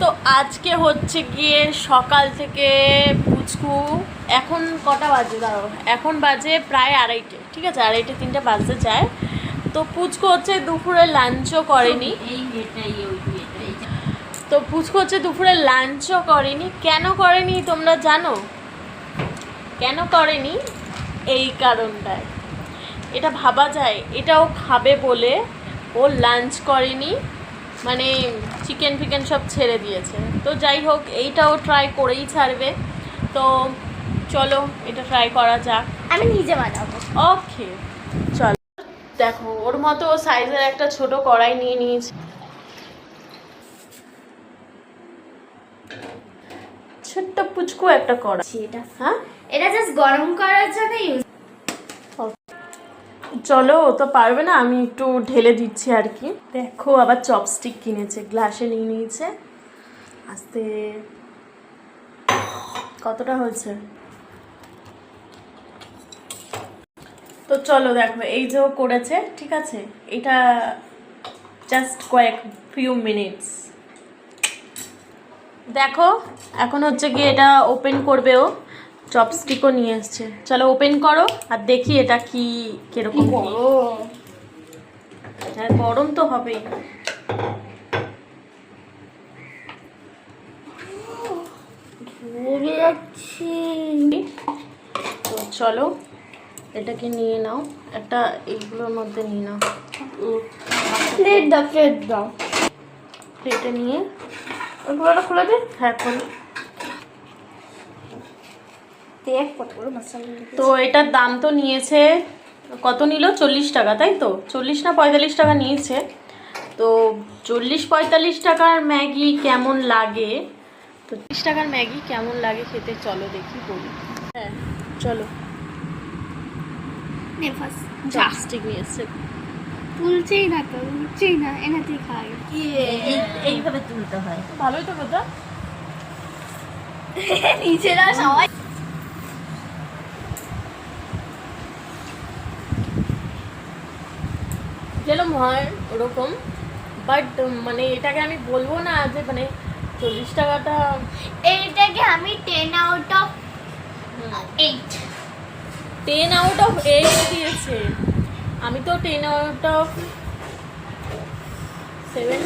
তো আজকে হচ্ছে গিয়ে সকাল থেকে পুচকু এখন কটা বাজে দাঁড়াও, এখন বাজে প্রায় 2:30, ঠিক আছে, 2:30-3টা বাজতে যায়। তো পুচকু হচ্ছে দুপুরে লাঞ্চও করেনি, তো পুচকু হচ্ছে দুপুরে লাঞ্চও করেনি। কেন করেনি তোমরা জানো? কেন করেনি? এই কারণটায় এটা ভাবা যায়, এটাও খাবে বলে ও লাঞ্চ করেনি, মানে চিকেন ফিকেন সব ছেড়ে দিয়েছে। তো যাই হোক, এইটাও ট্রাই করেই ছাড়বে। তো চলো এটা ট্রাই করা যাক, আমি নিজে বানাবো। ওকে চলো। দেখো ওর মতো সাইজের একটা ছোট কড়াই নিয়ে নিয়েছি, ছোট্ট পুচকু একটা কড়াই। এটা হ্যাঁ, এটা জাস্ট গরম করার জন্য ইউজ। চলো, ও তো পারবে না, আমি একটু ঢেলে দিচ্ছি আর কি। দেখো আবার চপস্টিক কিনেছে, গ্লাসে নিয়ে নিয়েছে। আস্তে, কতটা হয়েছে? তো চলো দেখো, এই যে ও করেছে, ঠিক আছে, এটা জাস্ট ফিউ মিনিটস। দেখো এখন হচ্ছে গিয়ে এটা ওপেন করবে ও, চপস্টিকও নিয়ে এসছে। চলো ওপেন করো আর দেখি এটা কি কিরকম। হ্যাঁ গরম তো হবেই। তো চলো এটাকে নিয়ে নাও, একটা এইগুলোর মধ্যে নিয়ে নাও, প্লেট দাও, প্লেট দাও। প্লেটে নিয়ে ওগুলো খুলে দে। হ্যাঁ খোলো। দেখ কতগুলো মশলা। তো এটার দাম তো নিয়েছে, কত নিল? 40 টাকা, তাই তো? 40 না 45 টাকা নিয়েছে। তো 40-45 টাকার ম্যাগি কেমন লাগে, তো 30 টাকার ম্যাগি কেমন লাগে খেতে, চলো দেখি বলি। হ্যাঁ চলো, নে ফার্স্ট চপস্টিক নিয়ে এসছে। তুলছেই না তো, তুলছেই না, এনাতেই খাই। এইভাবে তুলতে হয়। ভালোই তো কথা। নিচেরা সবাই যেরকম হয় ওরকম, বাট মানে এটাকে আমি বলবো না যে মানে 40 টাকাটা। এইটাকে আমি 10 আউট অফ 8। 10 আউট অফ 8 দিয়েছে, আমি তো 10 আউট অফ 7